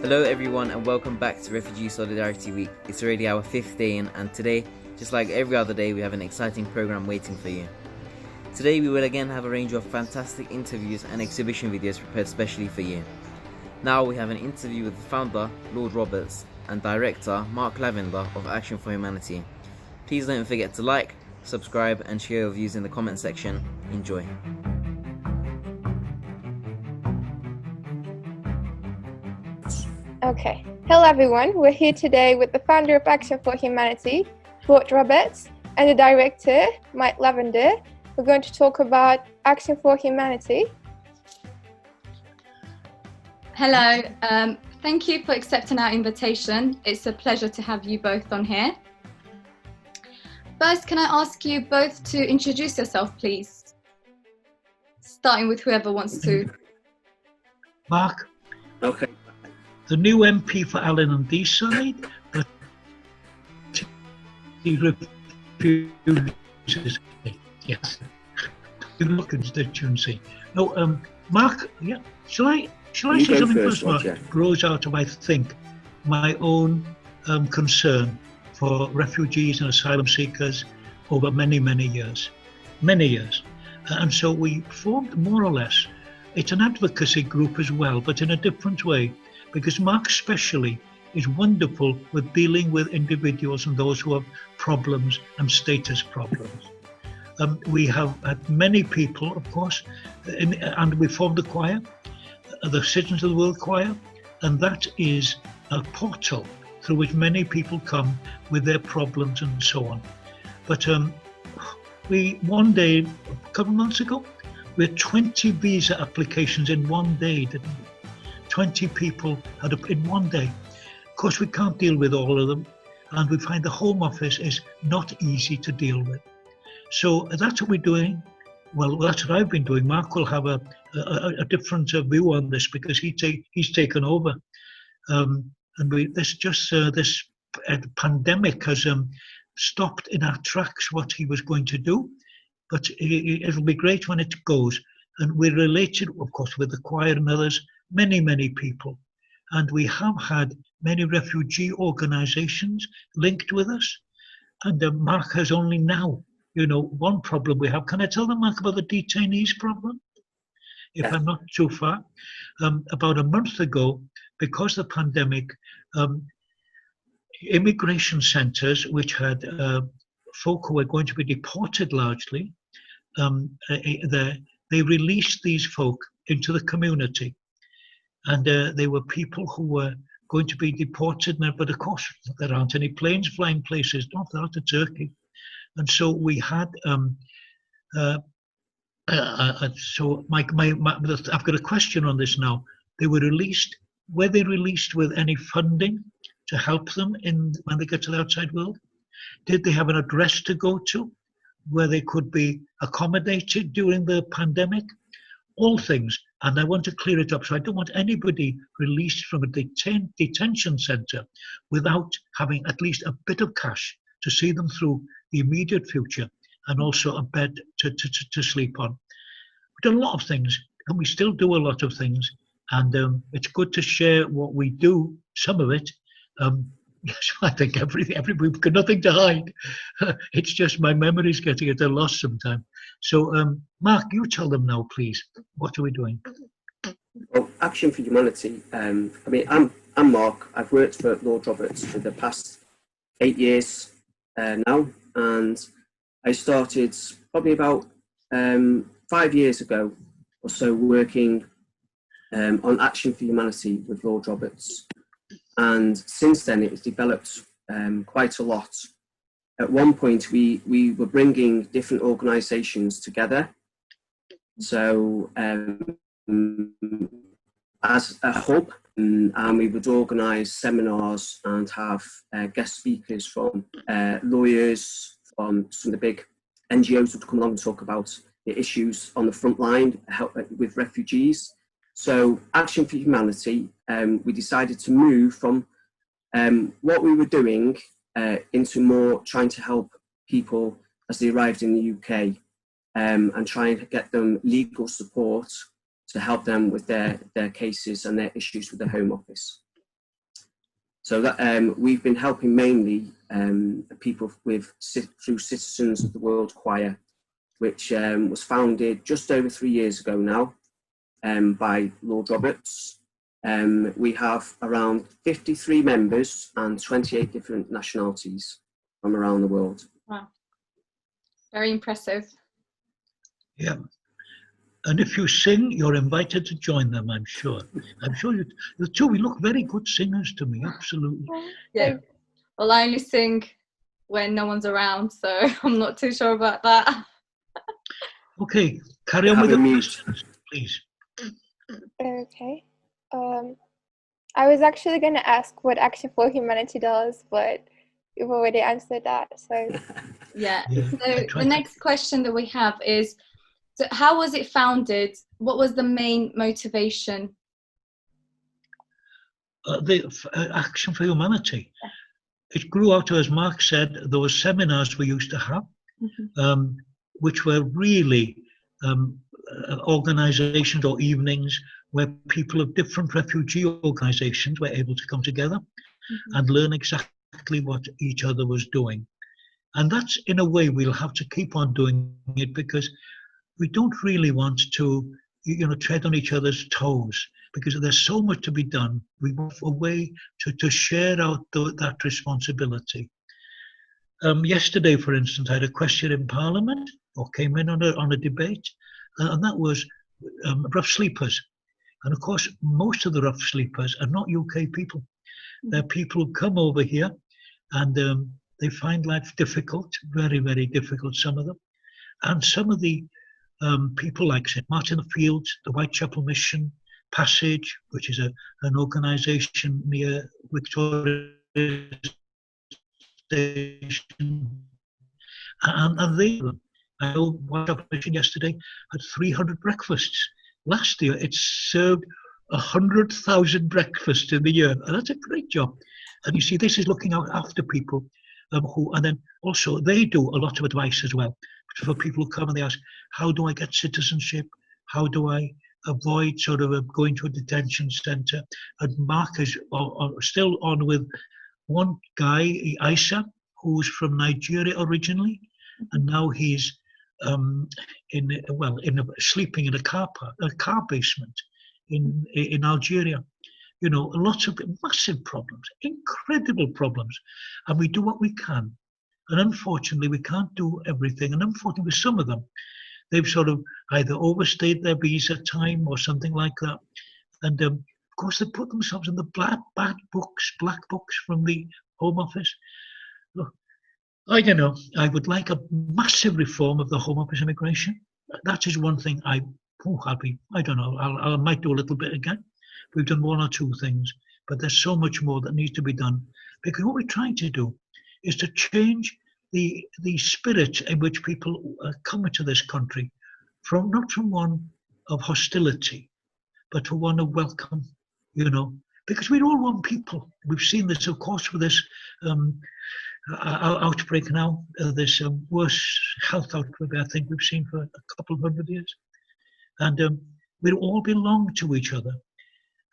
Hello everyone and welcome back to Refugee Solidarity Week. It's already our 5th day in, and today, just like every other day, we have an exciting program waiting for you. Today we will again have a range of fantastic interviews and exhibition videos prepared specially for you. Now we have an interview with the founder, Lord Roberts, and director, Mark Lavender of Action for Humanity. Please don't forget to like, subscribe and share your views in the comment section. Enjoy. Okay. Hello everyone, we're here today with the founder of Action for Humanity, Lord Roberts, and the director, Mark Lavender. We're going to talk about Action for Humanity. Hello, thank you for accepting our invitation. It's a pleasure to have you both on here. First, can I ask you both to introduce yourself, please? Starting with whoever wants to. Mark? Okay. The new MP for Allen and Deeside, but he refuses. Yes. Good constituency. No, Mark, yeah, shall I say something first? Yeah. Grows out of, I think, my own concern for refugees and asylum seekers over many, many years. And so we formed more or less, it's an advocacy group as well, but in a different way, because Mark especially is wonderful with dealing with individuals and those who have problems and status problems. We have had many people, of course, and we formed the choir, the Citizens of the World Choir, and that is a portal through which many people come with their problems and so on. But we one day, a couple of months ago, we had 20 visa applications in one day, didn't we? 20 people had in one day. Of course, we can't deal with all of them, and we find the Home Office is not easy to deal with. So that's what we're doing. Well, that's what I've been doing. Mark will have a different view on this because he's taken over. And this pandemic has stopped in our tracks what he was going to do, but it'll be great when it goes. And we're related, of course, with the choir and others, many people. And we have had many refugee organizations linked with us. And Mark has only now, one problem we have. Can I tell them, Mark, about the detainees problem? If I'm not too far. About a month ago, because of the pandemic, immigration centers, which had folk who were going to be deported largely, they released these folk into the community. And they were people who were going to be deported now, but of course there aren't any planes flying places, not out to Turkey. And so we had, so I've got a question on this now. They were released, were they released with any funding to help them when they get to the outside world? Did they have an address to go to where they could be accommodated during the pandemic? All things. And I want to clear it up. So I don't want anybody released from a detention centre without having at least a bit of cash to see them through the immediate future and also a bed to sleep on. We've done a lot of things, and we still do a lot of things. And it's good to share what we do, some of it. Yes, I think we've got nothing to hide. It's just my memory's getting at a loss sometimes. So, Mark, you tell them now, please. What are we doing? Well, Action for Humanity. I'm Mark. I've worked for Lord Roberts for the past 8 years now, and I started probably about 5 years ago or so working on Action for Humanity with Lord Roberts. And since then, it has developed quite a lot. At one point, we were bringing different organisations together. So as a hub, and we would organise seminars and have guest speakers from lawyers, from some of the big NGOs would come along and talk about the issues on the front line with refugees. So Action for Humanity, we decided to move from what we were doing into more trying to help people as they arrived in the UK and trying to get them legal support to help them with their cases and their issues with the Home Office. So that we've been helping mainly people through Citizens of the World Choir, which was founded just over 3 years ago now by Lord Roberts. We have around 53 members and 28 different nationalities from around the world. Wow, very impressive. Yeah. And if you sing, you're invited to join them, I'm sure. I'm sure you two, we look very good singers to me, absolutely. Yeah. Well, I only sing when no one's around, so I'm not too sure about that. Okay, carry on with the questions, please. Okay. I was actually going to ask what Action for Humanity does, but you've already answered that. So Yeah. Yeah, So the next question that we have is, so how was it founded? What was the main motivation? Action for Humanity. It grew out of, as Mark said, those seminars we used to have, which were really organizations or evenings where people of different refugee organizations were able to come together and learn exactly what each other was doing. And that's, in a way, we'll have to keep on doing it, because we don't really want to, tread on each other's toes, because there's so much to be done. We want a way to share out that responsibility. Yesterday, for instance, I had a question in Parliament, or came in on a debate, and that was rough sleepers. And of course, most of the rough sleepers are not UK people. They're people who come over here and they find life difficult, very, very difficult, some of them. And some of the people like St. Martin in the Fields, the Whitechapel Mission, Passage, which is an organisation near Victoria Station, and they, I know Whitechapel Mission yesterday had 300 breakfasts. Last year, it served 100,000 breakfasts in the year, and that's a great job. And you see, this is looking out after people who, and then also they do a lot of advice as well for people who come and they ask, how do I get citizenship? How do I avoid sort of going to a detention centre? And Mark is still on with one guy, Asiye, who's from Nigeria originally, and now he's sleeping in a car basement in Algeria. Lots of massive problems, incredible problems, and we do what we can. And unfortunately, we can't do everything. And unfortunately, with some of them, they've sort of either overstayed their visa time or something like that. And of course, they put themselves in the black books from the Home Office. Look, I don't know. I would like a massive reform of the Home Office immigration. That is one thing I don't know. I might do a little bit again. We've done one or two things, but there's so much more that needs to be done. Because what we're trying to do is to change the spirit in which people come into this country, not from one of hostility, but to one of welcome, because we're all one people. We've seen this, of course, with this outbreak now, this worst health outbreak I think we've seen for a couple of 100 years. And we all belong to each other.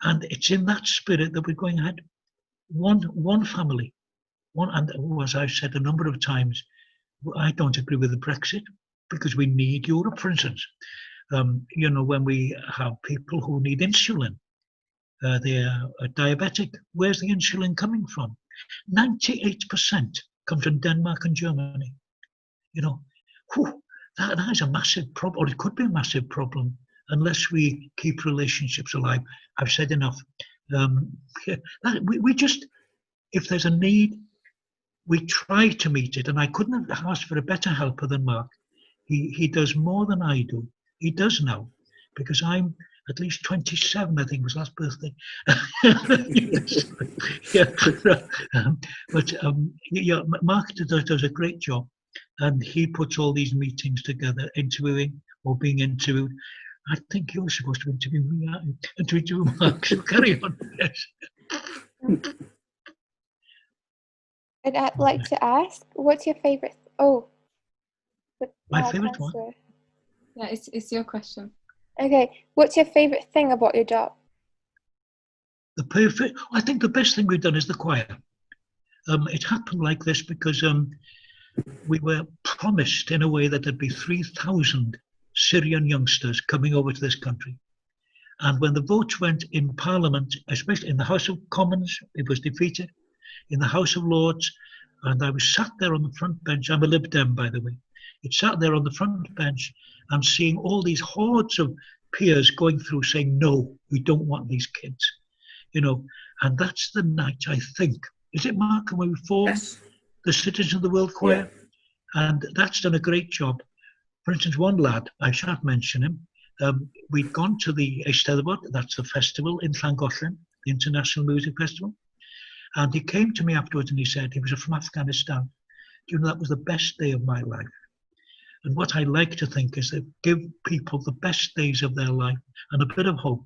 And it's in that spirit that we're going ahead. One family. And as I've said a number of times, I don't agree with the Brexit, because we need Europe, for instance. When we have people who need insulin, they are diabetic. Where's the insulin coming from? 98% come from Denmark and Germany. That is a massive problem, or it could be a massive problem, unless we keep relationships alive. I've said enough. We just, if there's a need, we try to meet it. And I couldn't have asked for a better helper than Mark. He does more than I do. He does now, because I'm at least 27, I think, was last birthday. Mark does a great job, and he puts all these meetings together, interviewing or being interviewed. I think you're supposed to interview me, interview Mark, so carry on. Yes. And I'd like to ask, what's your favorite? My favorite one? Yeah, it's your question. Okay, what's your favorite thing about your job? I think the best thing we've done is the choir. It happened like this because we were promised in a way that there'd be 3,000 Syrian youngsters coming over to this country. And when the votes went in Parliament, especially in the House of Commons, it was defeated. In the House of Lords, and I was sat there on the front bench. I'm a Lib Dem, by the way. It sat there on the front bench and seeing all these hordes of peers going through saying, no, we don't want these kids. You know, and that's the night, I think. Is it, Mark, when we formed the Citizens of the World Choir? Yeah. And that's done a great job. For instance, one lad, I shan't mention him, we'd gone to the Eisteddfod, that's the festival in Llangollen, the International Music Festival. And he came to me afterwards and he said, he was from Afghanistan. You know, that was the best day of my life. And what I like to think is that give people the best days of their life and a bit of hope.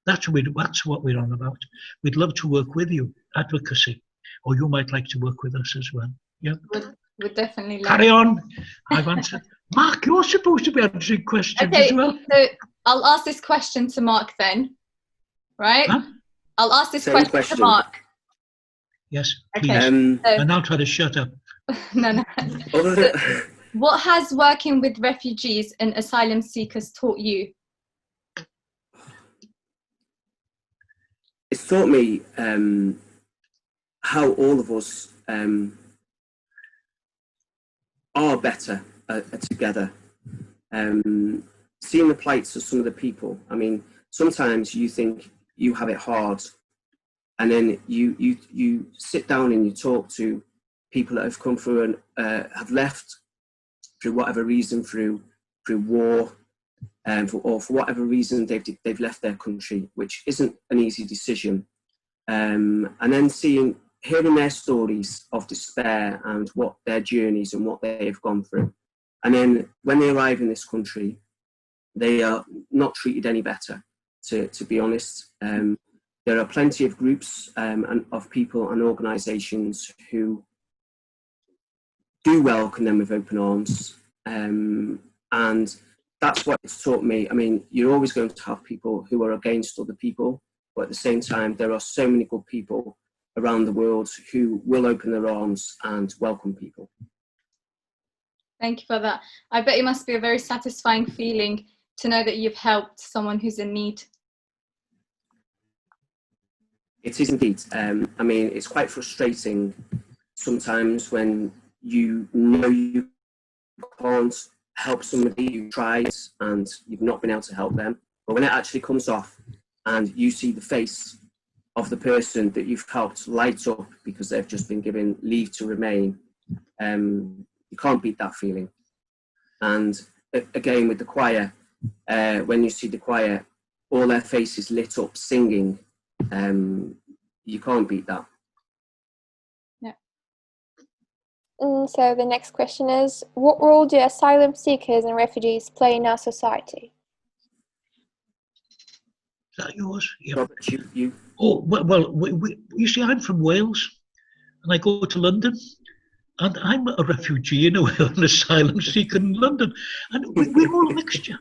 That's what we're on about. We'd love to work with you, advocacy, or you might like to work with us as well. Yeah. Would definitely like. Carry on. I've answered. Mark, you're supposed to be answering questions as well. So I'll ask this question to Mark then, right? Huh? I'll ask this question to Mark. Yes, please. Okay. And I'll try to shut up. No. So, what has working with refugees and asylum seekers taught you? It's taught me how all of us are better together. Seeing the plights of some of the people. I mean, sometimes you think you have it hard, and then you sit down and you talk to people that have come through and have left through whatever reason, through war, or for whatever reason they've left their country, which isn't an easy decision. And then hearing their stories of despair and what their journeys and what they've gone through. And then when they arrive in this country, they are not treated any better, to be honest. There are plenty of groups and of people and organisations who do welcome them with open arms. And that's what it's taught me. I mean, you're always going to have people who are against other people, but at the same time, there are so many good people around the world who will open their arms and welcome people. Thank you for that. I bet it must be a very satisfying feeling to know that you've helped someone who's in need. It is indeed. I mean, it's quite frustrating sometimes when you know you can't help somebody who tries and you've not been able to help them. But when it actually comes off and you see the face of the person that you've helped light up because they've just been given leave to remain, you can't beat that feeling. And again, with the choir, when you see the choir, all their faces lit up singing, you can't beat that. Yeah. So the next question is, what role do asylum seekers and refugees play in our society? Is that yours? Yeah. Robert, you. Oh, well, you see, I'm from Wales, and I go to London, and I'm a refugee in a way, an asylum seeker in London, and we're all a mixture.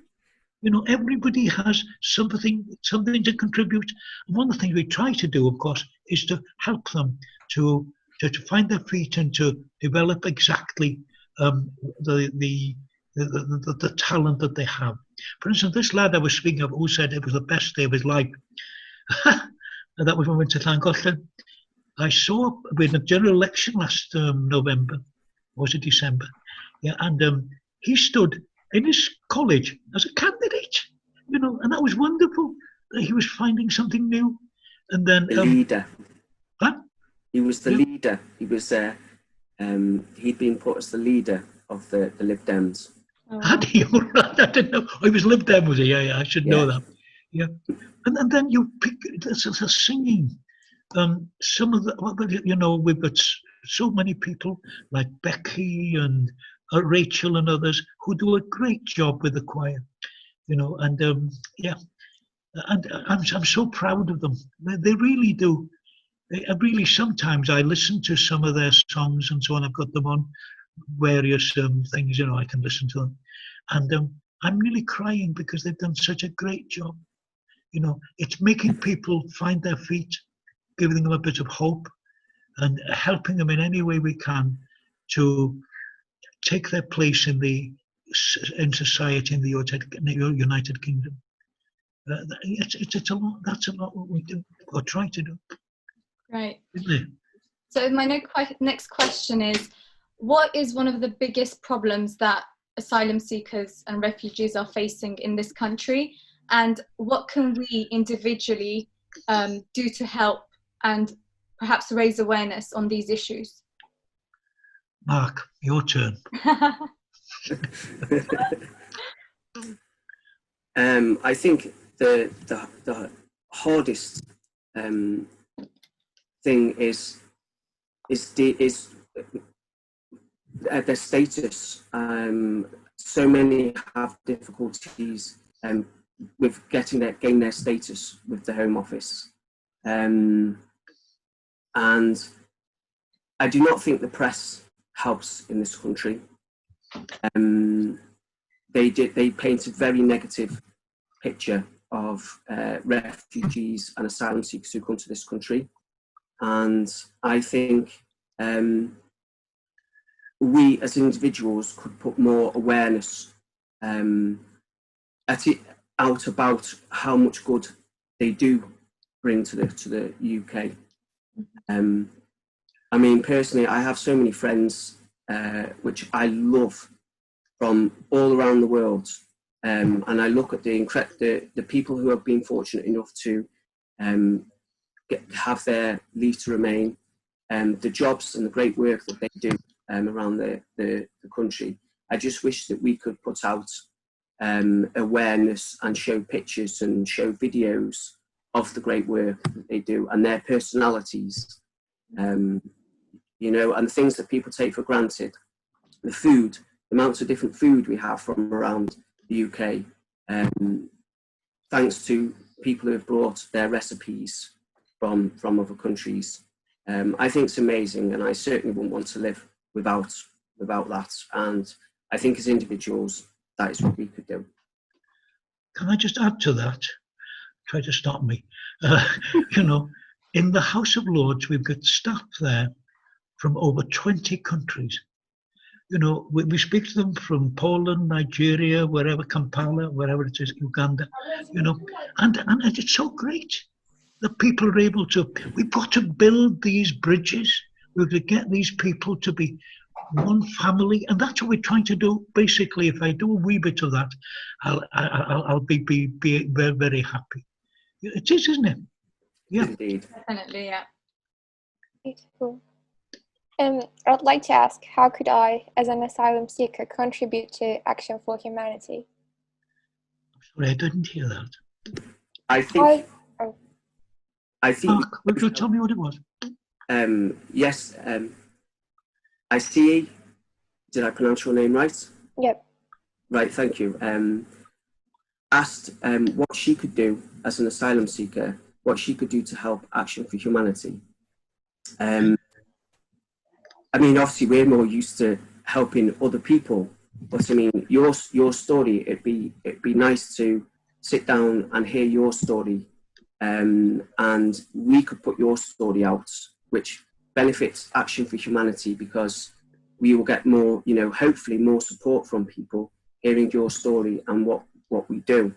You know, everybody has something to contribute. And one of the things we try to do, of course, is to help them to find their feet and to develop exactly the talent that they have. For instance, this lad I was speaking of, who said it was the best day of his life, and that was when we went to Llangollen. I saw with the general election last November, or was it December? Yeah, and he stood in his college as a candidate, you know, and that was wonderful. He was finding something new, and then the leader. Huh? He was the leader. He was he'd been put as the leader of the Lib Dems. Oh. Had he? I didn't know. Oh, he was Lib Dem, was he? Yeah, I should know that. Yeah, and then you pick the singing. Some of the, you know, we've got so many people like Becky and Rachel and others who do a great job with the choir, you know, and and I'm so proud of them. They really do. Really, sometimes I listen to some of their songs and so on. I've got them on various things, you know, I can listen to them, and I'm really crying because they've done such a great job. You know, it's making people find their feet giving them a bit of hope and helping them in any way we can to take their place in society in the United Kingdom. It's a lot. That's a lot what we do or try to do. Right. Isn't it? So my next question is, what is one of the biggest problems that asylum seekers and refugees are facing in this country, and what can we individually do to help and perhaps raise awareness on these issues? Mark, your turn. I think the hardest thing is their status. So many have difficulties with gaining their status with the Home Office, and I do not think the press helps in this country. They paint a very negative picture of refugees and asylum seekers who come to this country, and I think we as individuals could put more awareness out about how much good they do bring to the UK. I mean, personally, I have so many friends which I love from all around the world, and I look at the people who have been fortunate enough to have their leave to remain, the jobs and the great work that they do around the country. I just wish that we could put out awareness and show pictures and show videos of the great work that they do and their personalities, you know, and things that people take for granted. The food, the amounts of different food we have from around the UK, thanks to people who have brought their recipes from other countries. I think it's amazing, and I certainly wouldn't want to live without that. And I think as individuals, that is what we could do. Can I just add to that? Try to stop me. You know, in the House of Lords, we've got staff there from over 20 countries. You know, we speak to them from Poland, Nigeria, wherever, Kampala, wherever it is, Uganda, you know, and it's so great that people are able to, we've got to build these bridges. We've got to get these people to be one family, and that's what we're trying to do. Basically, if I do a wee bit of that, I'll be very, very happy. It is, isn't it? Yeah. Indeed. Definitely, yeah. Beautiful. I'd like to ask, how could I, as an asylum seeker, contribute to Action for Humanity? Sorry, I didn't hear that. I think. Mark, would you tell me what it was? Yes. Asiye, did I pronounce your name right? Yep. Right, thank you. Asked what she could do as an asylum seeker, what she could do to help Action for Humanity. I mean, obviously, we're more used to helping other people, but I mean, your story. It'd be nice to sit down and hear your story, and we could put your story out, which benefits Action for Humanity, because we will get more, you know, hopefully more support from people hearing your story and what we do.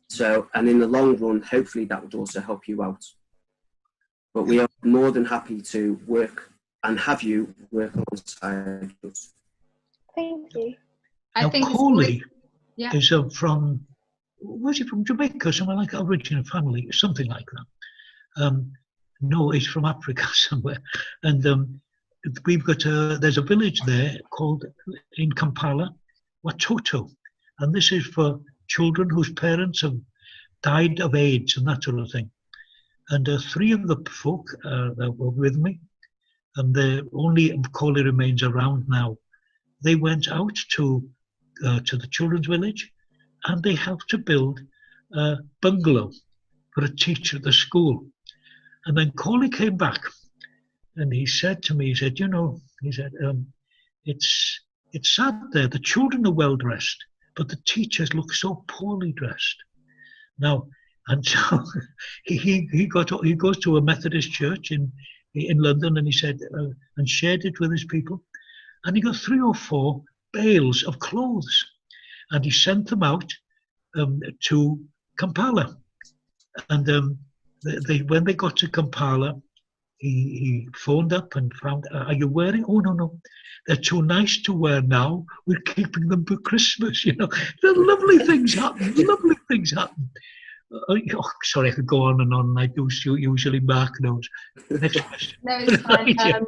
So, and in the long run, hopefully that would also help you out. But we are more than happy to work and have you work alongside us. Thank you. I think Paulie yeah. is from, where's he from? Jamaica, somewhere like original family, something like that. No, he's from Africa somewhere. And we've got there's a village there called, in Kampala, Watoto. And this is for children whose parents have died of AIDS and that sort of thing. And 3 of the folk that were with me, and the only Macaulay remains around now, they went out to the children's village, and they helped to build a bungalow for a teacher at the school. And then Coley came back, and he said to me, he said, you know, he said, it's sad there. The children are well dressed, but the teachers look so poorly dressed. Now, And so he goes to a Methodist church in London, and he said, and shared it with his people, and he got 3 or 4 bales of clothes, and he sent them out to Kampala. And when they got to Kampala, he phoned up and found, are you wearing? Oh, no, they're too nice to wear now. We're keeping them for Christmas, you know. The lovely things happen, lovely things happen. Oh, sorry, I could go on and on. I do usually mark those. Next question. No, it's fine.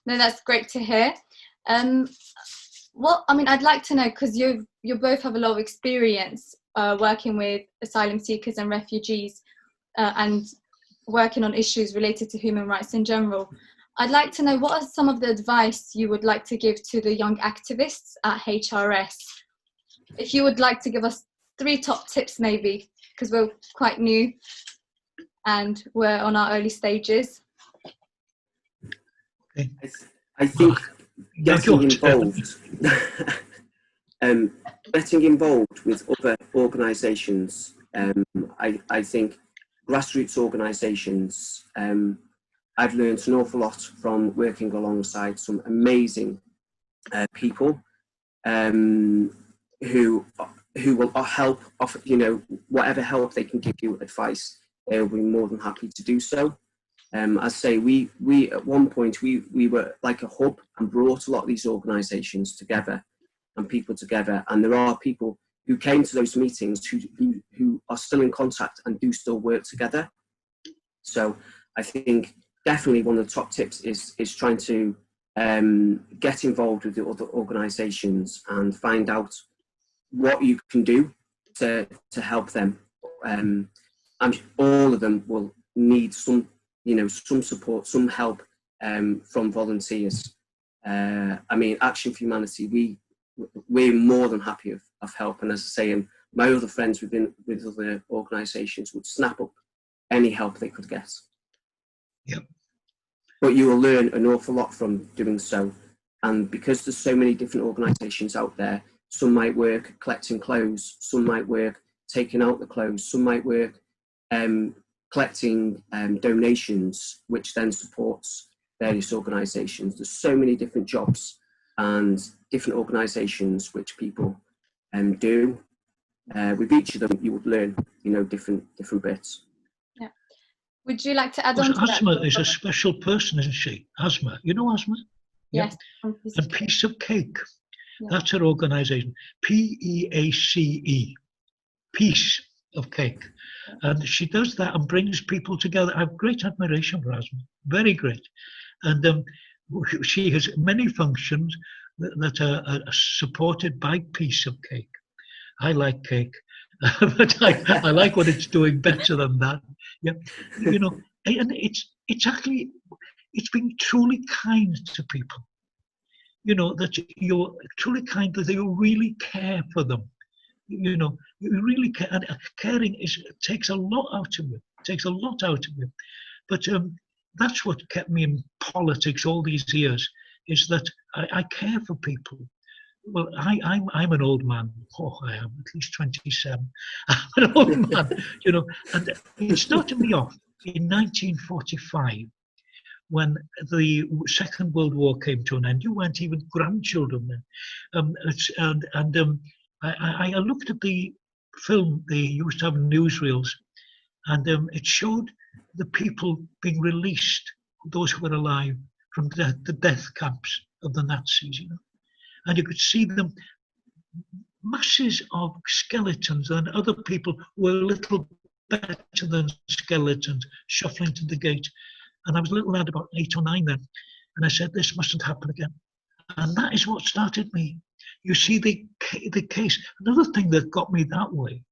No, that's great to hear. I'd like to know, because you both have a lot of experience working with asylum seekers and refugees and working on issues related to human rights in general. I'd like to know, what are some of the advice you would like to give to the young activists at HRS? If you would like to give us 3 top tips, maybe, because we're quite new and we're on our early stages. Okay. I think getting involved, getting involved with other organisations. I think grassroots organisations. I've learned an awful lot from working alongside some amazing people who will help offer, you know, whatever help they can give you, advice, they'll be more than happy to do so. I say we at one point we were like a hub and brought a lot of these organisations together and people together, and there are people who came to those meetings who are still in contact and do still work together. So I think definitely one of the top tips is trying to get involved with the other organisations and find out what you can do to help them. All of them will need some support, some help from volunteers. I mean, Action for Humanity, we're more than happy of help. And as I say, my other friends with other organisations would snap up any help they could get. Yep. But you will learn an awful lot from doing so. And because there's so many different organisations out there, some might work collecting clothes, some might work taking out the clothes, some might work collecting donations, which then supports various organisations. There's so many different jobs and different organisations which people do. With each of them, you would learn, different bits. Yeah. Would you like to add on to that? Asma is a special person, isn't she? Asma, you know Asma? Yes. Yep. And Piece of Cake. Yeah. That's her organisation. PEACE. Piece of Cake. And she does that and brings people together. I have great admiration for Asma. Very great. And she has many functions that are supported by Piece of Cake. I like cake, but I like what it's doing better than that. Yeah, and it's being truly kind to people. That you're truly kind, that you really care for them. You really care, and caring takes a lot out of it. Takes a lot out of it. But that's what kept me in politics all these years, is that I care for people. Well, I'm an old man. Oh, I am at least 27. I'm an old man, And it started me off in 1945, when the Second World War came to an end. You weren't even grandchildren then, I looked at the film. They used to have newsreels, and it showed the people being released, those who were alive, from the death camps of the Nazis. And you could see them, masses of skeletons, and other people were a little better than skeletons, shuffling to the gate. And I was a little lad, about 8 or 9 then, and I said, this mustn't happen again. And that is what started me. You see the case. Another thing that got me that way,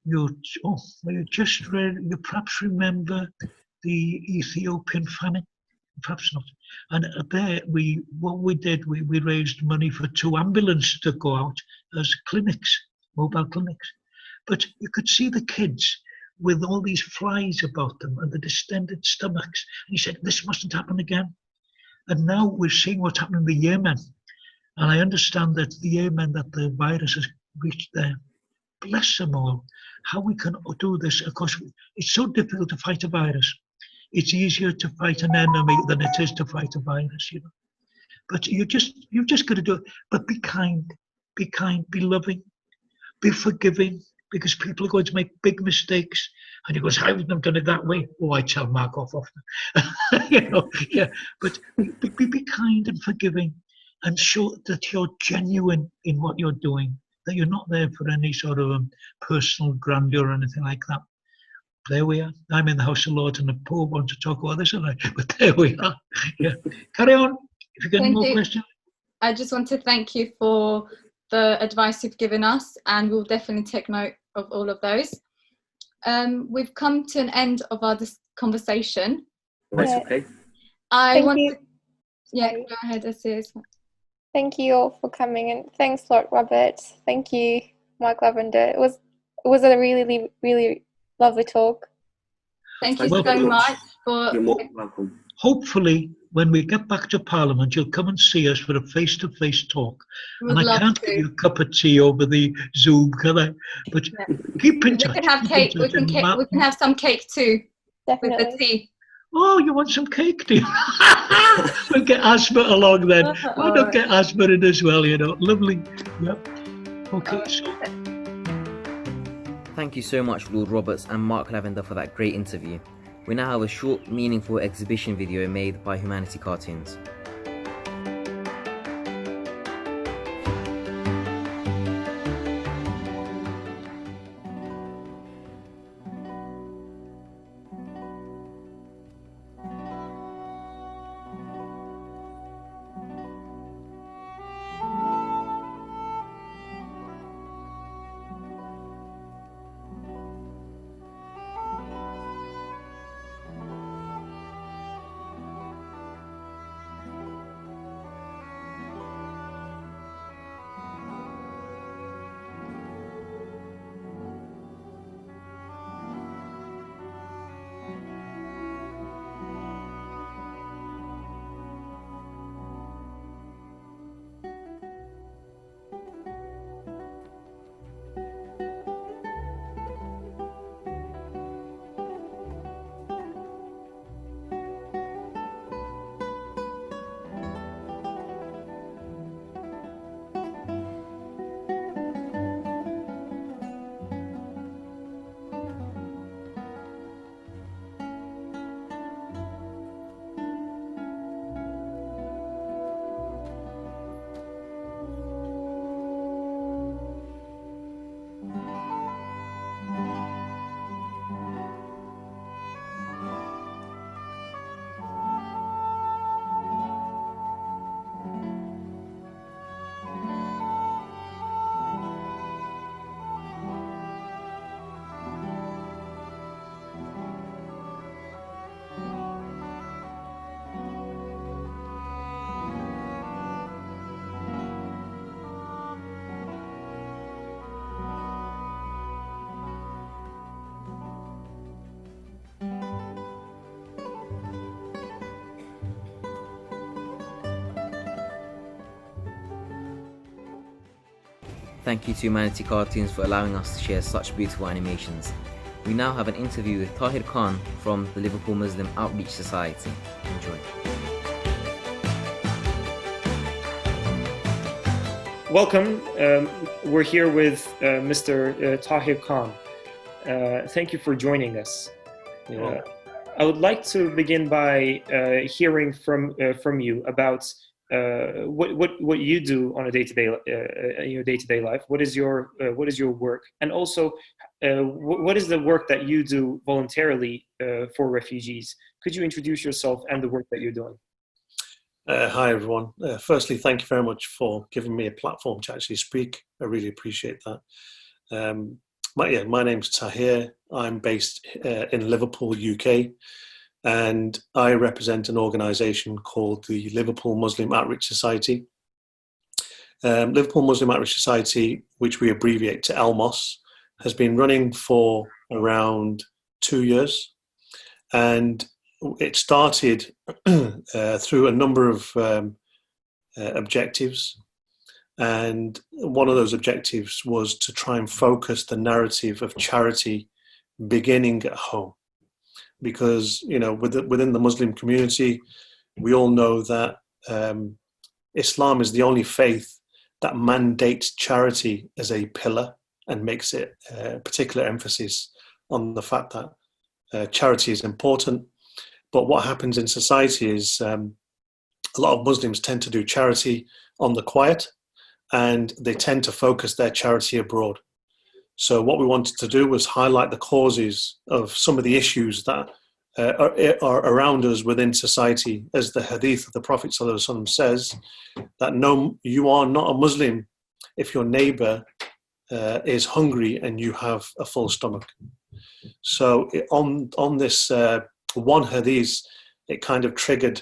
you perhaps remember the Ethiopian famine. Perhaps not. And there, we raised money for 2 ambulances to go out as clinics, mobile clinics. But you could see the kids with all these flies about them and the distended stomachs. And he said, this mustn't happen again. And now we're seeing what's happening in the Yemen. And I understand that the Yemen, that the virus has reached there. bless them all, how we can do this. Of course, it's so difficult to fight a virus. It's easier to fight an enemy than it is to fight a virus, you know. But you've just got to do it. But be kind, be loving, be forgiving, because people are going to make big mistakes. And you go, I wouldn't have done it that way. Oh, I tell Mark off often. You know, yeah. But be kind and forgiving, and show that you're genuine in what you're doing, that you're not there for any sort of personal grandeur or anything like that. There we are. I'm in the House of Lords and the Pope want to talk about this, but there we are. Yeah. Carry on. If you get any more questions. I just want to thank you for the advice you've given us, and we'll definitely take note of all of those. We've come to an end of our conversation. That's okay. Yeah, go ahead, Asiye. Thank you all for coming, and thanks, Lord Robert. Thank you, Mark Lavender. It was a really, really lovely talk. Thank you so much. You're more welcome. Hopefully, when we get back to Parliament, you'll come and see us for a face-to-face talk. And I can't give you a cup of tea over the Zoom, can I? But keep in touch. We can have cake. We can have some cake too. Definitely. With the tea. Oh, you want some cake, do you? We'll get Asma along then. Why not get Asma in as well, you know? Lovely. Yep. Okay, so... Thank you so much, Lord Roberts and Mark Lavender, for that great interview. We now have a short, meaningful exhibition video made by Humanity Cartoons. Thank you to Humanity Cartoons for allowing us to share such beautiful animations. We now have an interview with Tahir Khan from the Liverpool Muslim Outreach Society. Enjoy. Welcome. We're here with Mr. Tahir Khan. Thank you for joining us. I would like to begin by hearing from you about what you do on a day-to-day in your day-to-day life. What is your work, and also what is the work that you do voluntarily for refugees? Could you introduce yourself and the work that you're doing? Hi everyone. Firstly, thank you very much for giving me a platform to actually speak. I really appreciate that. My name's Tahir. I'm based in Liverpool, UK, and I represent an organisation called the Liverpool Muslim Outreach Society. Liverpool Muslim Outreach Society, which we abbreviate to LMOS, has been running for around 2 years, and it started through a number of objectives. And one of those objectives was to try and focus the narrative of charity beginning at home. Because, within the Muslim community, we all know that Islam is the only faith that mandates charity as a pillar and makes it particular emphasis on the fact that charity is important. But what happens in society is a lot of Muslims tend to do charity on the quiet, and they tend to focus their charity abroad. So what we wanted to do was highlight the causes of some of the issues that are around us within society, as the hadith of the Prophet ﷺ says, that no, you are not a Muslim if your neighbor is hungry and you have a full stomach. So on this one hadith, it kind of triggered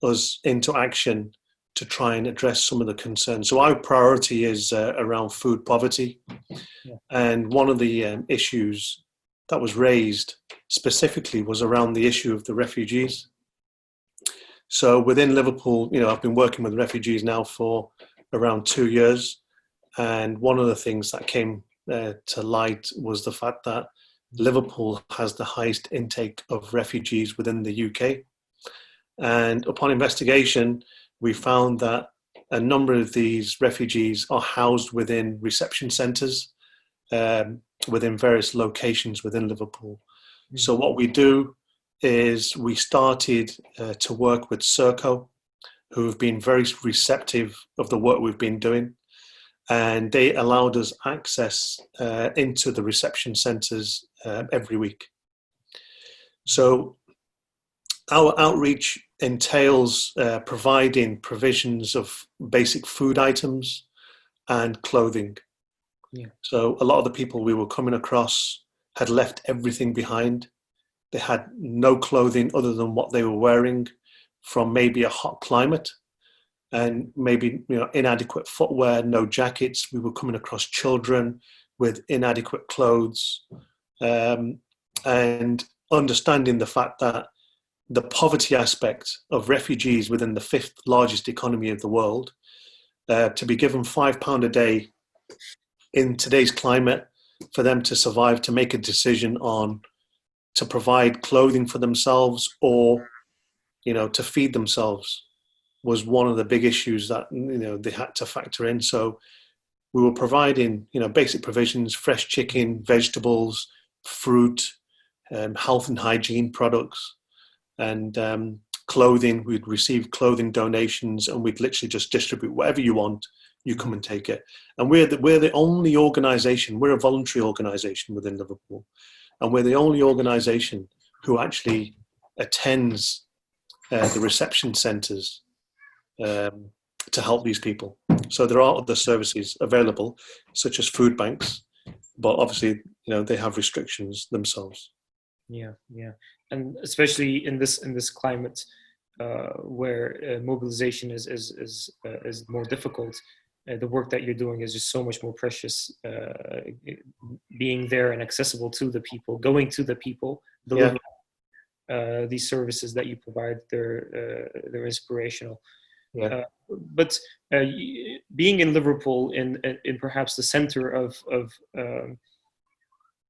us into action to try and address some of the concerns. So our priority is around food poverty. Yeah. And one of the issues that was raised specifically was around the issue of the refugees. So within Liverpool, I've been working with refugees now for around 2 years. And one of the things that came to light was the fact that Liverpool has the highest intake of refugees within the UK. And upon investigation, we found that a number of these refugees are housed within reception centres within various locations within Liverpool. Mm-hmm. So what we do is we started to work with Serco, who have been very receptive of the work we've been doing. And they allowed us access into the reception centres every week. So our outreach entails providing provisions of basic food items and clothing. Yeah. So a lot of the people we were coming across had left everything behind. They had no clothing other than what they were wearing from maybe a hot climate, and maybe inadequate footwear, no jackets. We were coming across children with inadequate clothes, and understanding the fact that the poverty aspect of refugees within the 5th largest economy of the world, to be given £5 a day in today's climate for them to survive, to make a decision on to provide clothing for themselves or, to feed themselves, was one of the big issues that, they had to factor in. So we were providing, basic provisions, fresh chicken, vegetables, fruit, health and hygiene products, and clothing. We'd receive clothing donations, and we'd literally just distribute whatever you want, you come and take it. And we're the only organisation, we're a voluntary organisation within Liverpool, and we're the only organisation who actually attends the reception centres to help these people. So there are other services available, such as food banks, but obviously, they have restrictions themselves. Yeah, and especially in this climate where mobilization is more difficult. The work that you're doing is just so much more precious. Being there and accessible to the people, going to the people, delivering these services that you provide, they're inspirational. Yeah. But being in Liverpool, in perhaps the center of the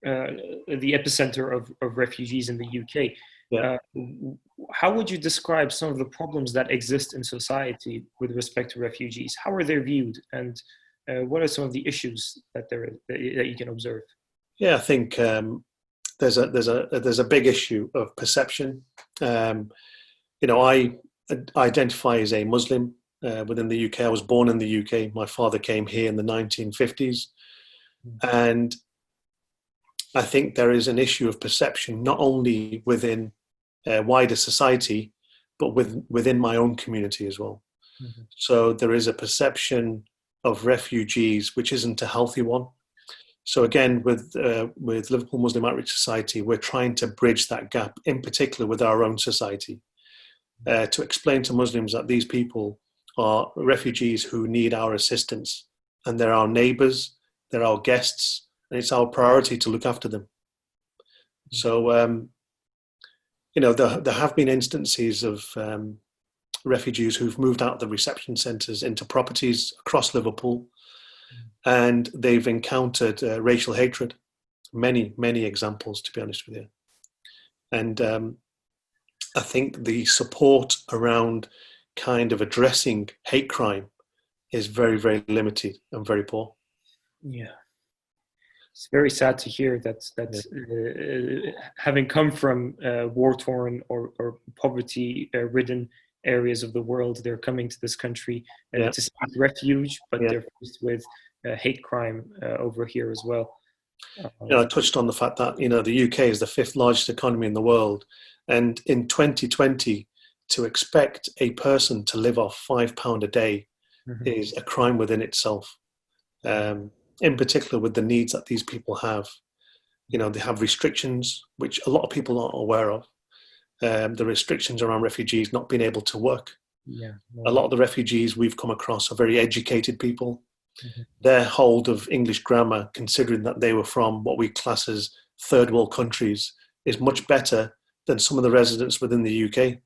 epicenter of refugees in the UK, how would you describe some of the problems that exist in society with respect to refugees? How are they viewed, and what are some of the issues that you can observe? Yeah, I think there's a big issue of perception. I identify as a Muslim within the UK. I was born in the UK. My father came here in the 1950s. And I think there is an issue of perception, not only within wider society, but within my own community as well. Mm-hmm. So there is a perception of refugees which isn't a healthy one. So again, with Liverpool Muslim Outreach Society, we're trying to bridge that gap, in particular with our own society. To explain to Muslims that these people are refugees who need our assistance, and they're our neighbours, they're our guests, and it's our priority to look after them. So, there have been instances of refugees who've moved out of the reception centres into properties across Liverpool, and they've encountered racial hatred. Many examples, to be honest with you. And I think the support around kind of addressing hate crime is very limited and very poor. Yeah. It's very sad to hear that having come from war-torn or poverty-ridden areas of the world, they're coming to this country to seek refuge, but they're faced with hate crime over here as well. I touched on the fact that the UK is the 5th largest economy in the world, and in 2020, to expect a person to live off £5 a day is a crime within itself. In particular with the needs that these people have. They have restrictions, which a lot of people aren't aware of. The restrictions around refugees not being able to work. A lot of the refugees we've come across are very educated people. Their hold of English grammar, considering that they were from what we class as third world countries, is much better than some of the residents within the UK.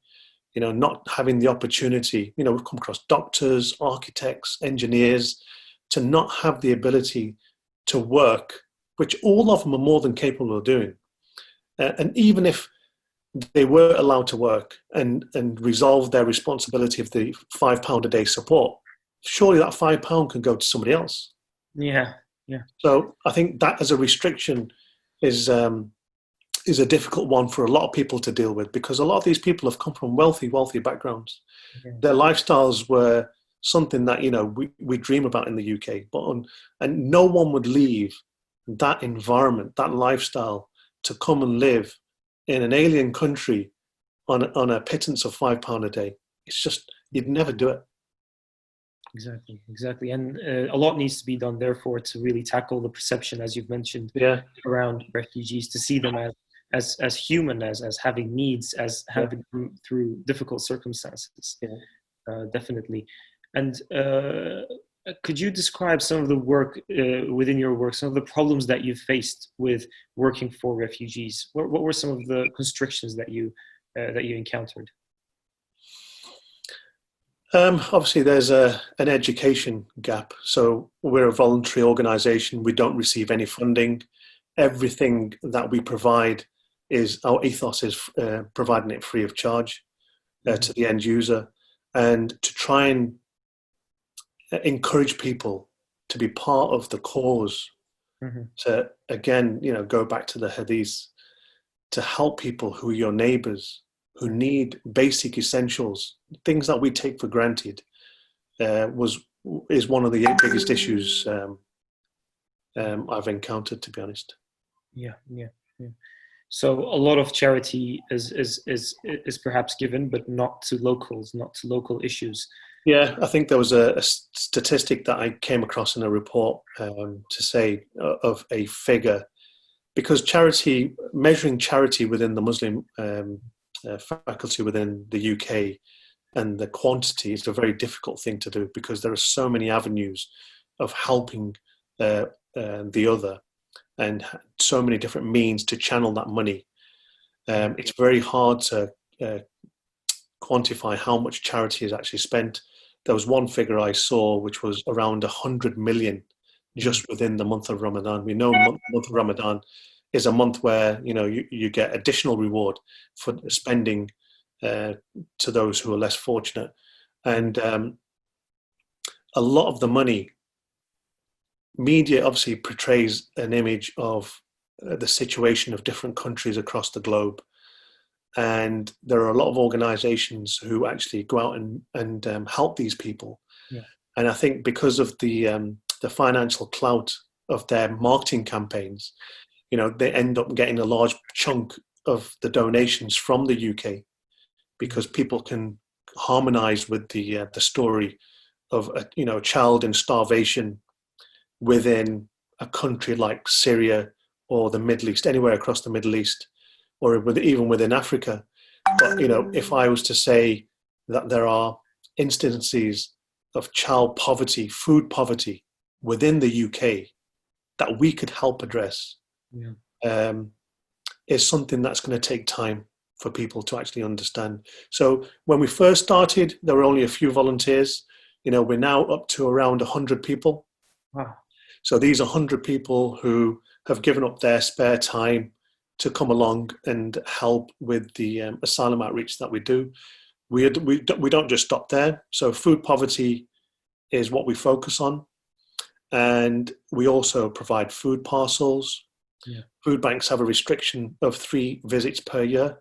Not having the opportunity, we've come across doctors, architects, engineers, to not have the ability to work, which all of them are more than capable of doing. And even if they were allowed to work and resolve their responsibility of the £5 a day support, surely that £5 can go to somebody else. Yeah. So I think that as a restriction is a difficult one for a lot of people to deal with, because a lot of these people have come from wealthy backgrounds. Their lifestyles were something that we dream about in the UK, and no one would leave that environment, that lifestyle, to come and live in an alien country on a pittance of £5 a day. It's just, you'd never do it. Exactly, and a lot needs to be done, therefore, to really tackle the perception, as you've mentioned, around refugees, to see them as human, as having needs, as having come through difficult circumstances. Definitely. And could you describe some of the work within your work, some of the problems that you've faced with working for refugees? What were some of the constrictions that you encountered? Obviously, there's an education gap. So we're a voluntary organisation. We don't receive any funding. Everything that we provide our ethos is providing it free of charge to the end user, and to try and encourage people to be part of the cause, to again, go back to the hadith, to help people who are your neighbors, who need basic essentials, things that we take for granted, is one of the biggest issues I've encountered, to be honest. Yeah. So a lot of charity is perhaps given, but not to locals, not to local issues. Yeah, I think there was a statistic that I came across in a report to say of a figure, because measuring charity within the Muslim faculty within the UK and the quantity is a very difficult thing to do, because there are so many avenues of helping the other, and so many different means to channel that money. It's very hard to quantify how much charity is actually spent. There was one figure I saw which was around 100 million just within the month of Ramadan. We know month of Ramadan is a month where you get additional reward for spending to those who are less fortunate, and a lot of the money, media obviously portrays an image of the situation of different countries across the globe, and there are a lot of organizations who actually go out and help these people. And I think because of the financial clout of their marketing campaigns, they end up getting a large chunk of the donations from the UK, because people can harmonize with the story of a child in starvation within a country like Syria or the Middle East, anywhere across the Middle East, or even within Africa. But if I was to say that there are instances of child poverty, food poverty within the UK that we could help address, is something that's going to take time for people to actually understand. So when we first started, there were only a few volunteers. We're now up to around 100 people. Wow. So these are 100 people who have given up their spare time to come along and help with the asylum outreach that we do. We don't just stop there. So food poverty is what we focus on. And we also provide food parcels. Yeah. Food banks have a restriction of 3 visits per year.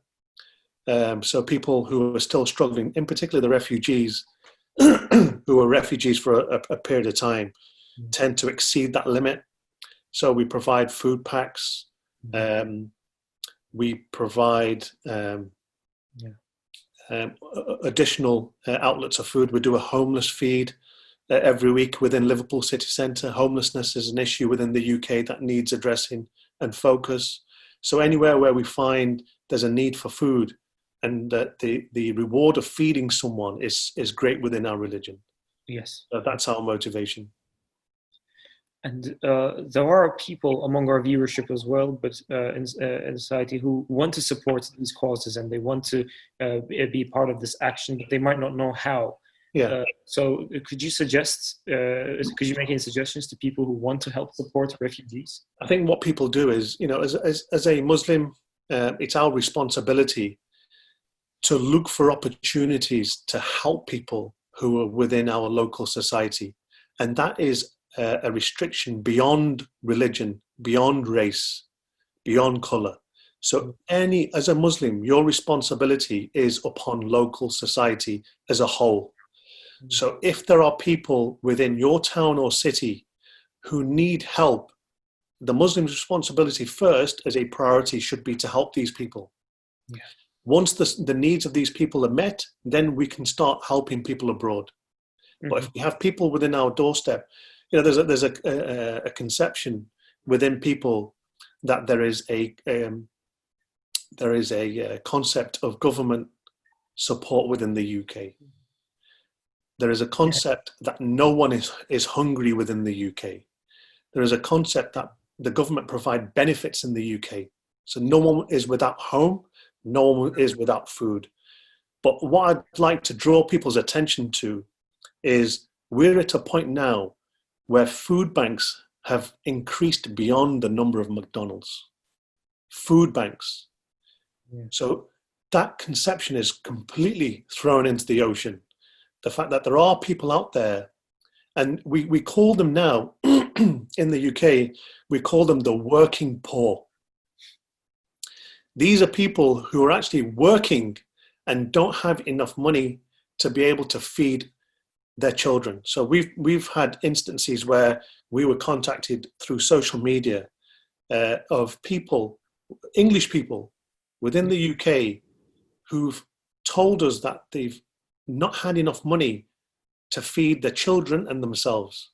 So people who are still struggling, in particular the refugees, who are refugees for a period of time, tend to exceed that limit. So we provide food packs. We provide additional outlets of food. We do a homeless feed every week within Liverpool city centre. Homelessness is an issue within the UK that needs addressing and focus. So anywhere where we find there's a need for food, and that the reward of feeding someone is great within our religion. Yes. So that's our motivation. And there are people among our viewership as well, but in society, who want to support these causes, and they want to be part of this action, but they might not know how. Yeah. So could you make any suggestions to people who want to help support refugees? I think what people do is, as a Muslim, it's our responsibility to look for opportunities to help people who are within our local society. And that is a restriction beyond religion, beyond race, beyond colour. So as a Muslim, your responsibility is upon local society as a whole. So if there are people within your town or city who need help, the Muslim's responsibility first as a priority should be to help these people. Yeah. Once the needs of these people are met, then we can start helping people abroad. Mm-hmm. But if we have people within our doorstep, there's a conception within people that there is a concept of government support within the UK. There is a concept that no one is hungry within the UK. There is a concept that the government provide benefits in the UK. So no one is without home, no one is without food. But what I'd like to draw people's attention to is we're at a point now where food banks have increased beyond the number of McDonald's. Food banks. Yeah. So that conception is completely thrown into the ocean. The fact that there are people out there, and we call them now, in the UK, we call them the working poor. These are people who are actually working and don't have enough money to be able to feed their children. So we've had instances where we were contacted through social media of people, English people within the UK, who've told us that they've not had enough money to feed their children and themselves,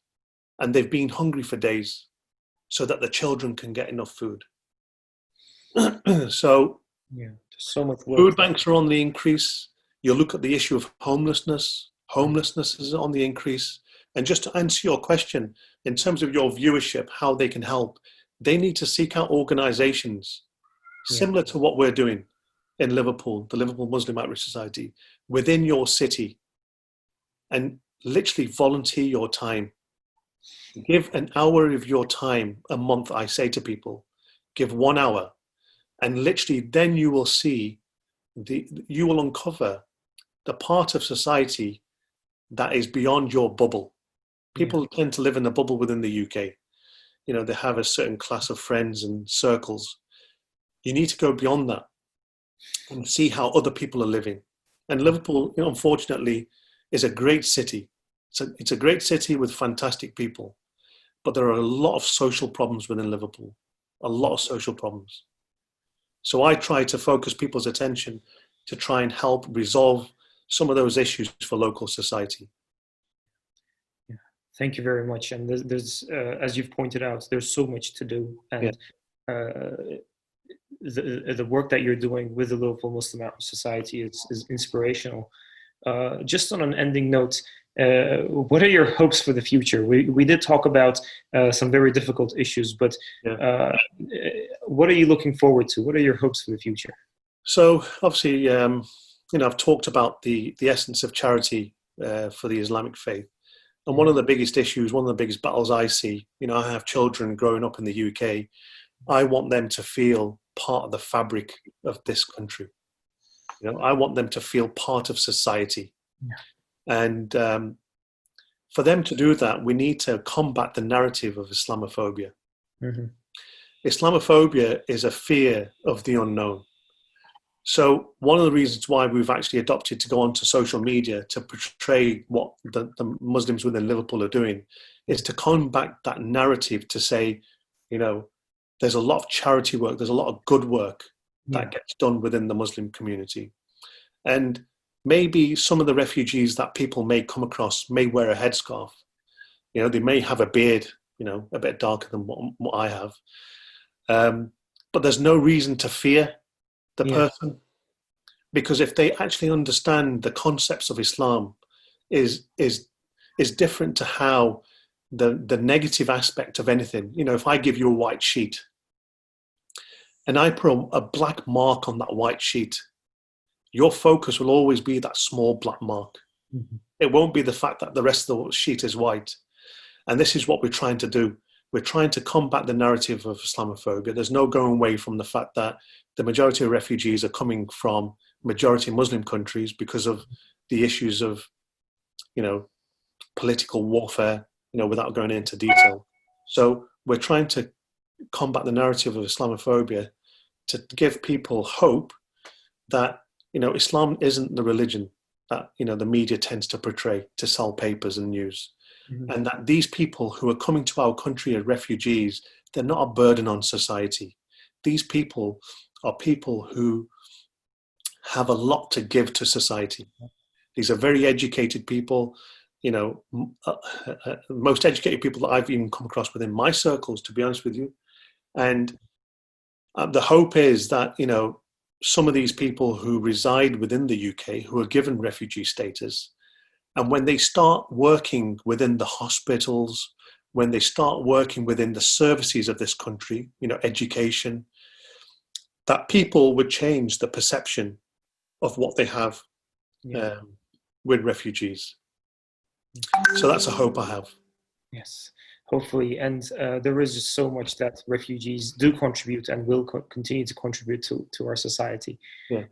and they've been hungry for days so that the children can get enough food. So yeah, so much work. Food banks are on the increase. You look at the issue of homelessness. Homelessness is on the increase. And just to answer your question, in terms of your viewership, how they can help, they need to seek out organizations similar to what we're doing in Liverpool, the Liverpool Muslim Outreach Society, within your city, and literally volunteer your time. Give an hour of your time a month, I say to people. Give 1 hour. And literally then you will see, you will uncover the part of society that is beyond your bubble. People tend to live in a bubble within the UK. They have a certain class of friends and circles. You need to go beyond that and see how other people are living. And Liverpool, unfortunately, is a great city. It's a great city with fantastic people. But there are a lot of social problems within Liverpool. A lot of social problems. So I try to focus people's attention to try and help resolve some of those issues for local society. Yeah, thank you very much. And there's as you've pointed out, there's so much to do. And the work that you're doing with the Liverpool Muslim Outreach Society is inspirational. Just on an ending note, what are your hopes for the future? We did talk about some very difficult issues, but what are you looking forward to? What are your hopes for the future? So obviously, I've talked about the essence of charity for the Islamic faith. And one of the biggest issues, one of the biggest battles I see, I have children growing up in the UK. I want them to feel part of the fabric of this country. I want them to feel part of society. Yeah. And for them to do that, we need to combat the narrative of Islamophobia. Mm-hmm. Islamophobia is a fear of the unknown. So one of the reasons why we've actually adopted to go onto social media to portray what the Muslims within Liverpool are doing is to combat that narrative, to say, there's a lot of charity work, there's a lot of good work that gets done within the Muslim community. And maybe some of the refugees that people may come across may wear a headscarf. They may have a beard, a bit darker than what I have. But there's no reason to fear the person, because if they actually understand the concepts of Islam is different to how the negative aspect of anything. If I give you a white sheet and I put a black mark on that white sheet, your focus will always be that small black mark. Mm-hmm. It won't be the fact that the rest of the sheet is white. And this is what we're trying to do. We're trying to combat the narrative of Islamophobia. There's no going away from the fact that the majority of refugees are coming from majority Muslim countries because of the issues of, political warfare, without going into detail. So we're trying to combat the narrative of Islamophobia to give people hope that, Islam isn't the religion that, the media tends to portray to sell papers and news. Mm-hmm. And that these people who are coming to our country as refugees, they're not a burden on society. These people are people who have a lot to give to society. These are very educated people, most educated people that I've even come across within my circles, to be honest with you. And the hope is that, some of these people who reside within the UK, who are given refugee status, and when they start working within the hospitals, when they start working within the services of this country, education, that people would change the perception of what they have with refugees. So that's a hope I have. Yes, hopefully. And there is just so much that refugees do contribute and will continue to contribute to our society. Yeah.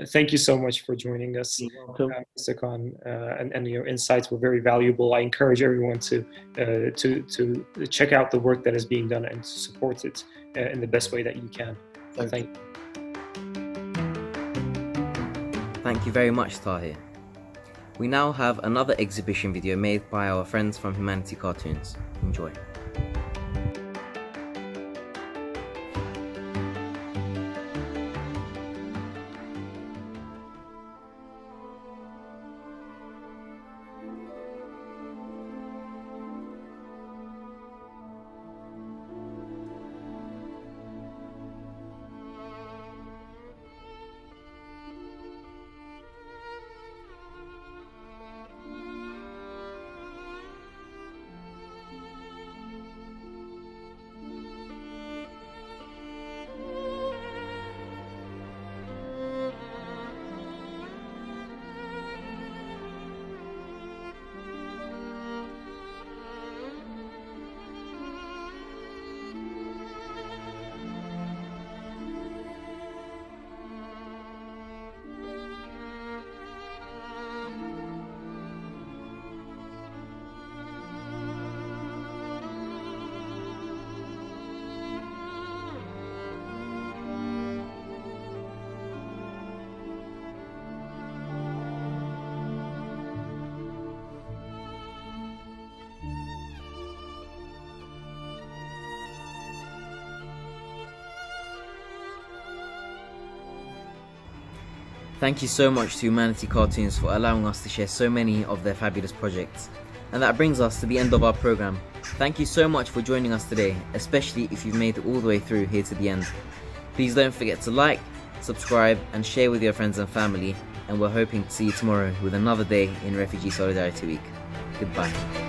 Thank you so much for joining us, Mr. Khan, and your insights were very valuable. I encourage everyone to check out the work that is being done and to support it in the best way that you can. Thank you. Thank you very much, Tahir. We now have another exhibition video made by our friends from Humanity Cartoons. Enjoy. Thank you so much to Humanity Cartoons for allowing us to share so many of their fabulous projects. And that brings us to the end of our program. Thank you so much for joining us today, especially if you've made it all the way through here to the end. Please don't forget to like, subscribe and share with your friends and family, and we're hoping to see you tomorrow with another day in Refugee Solidarity Week. Goodbye.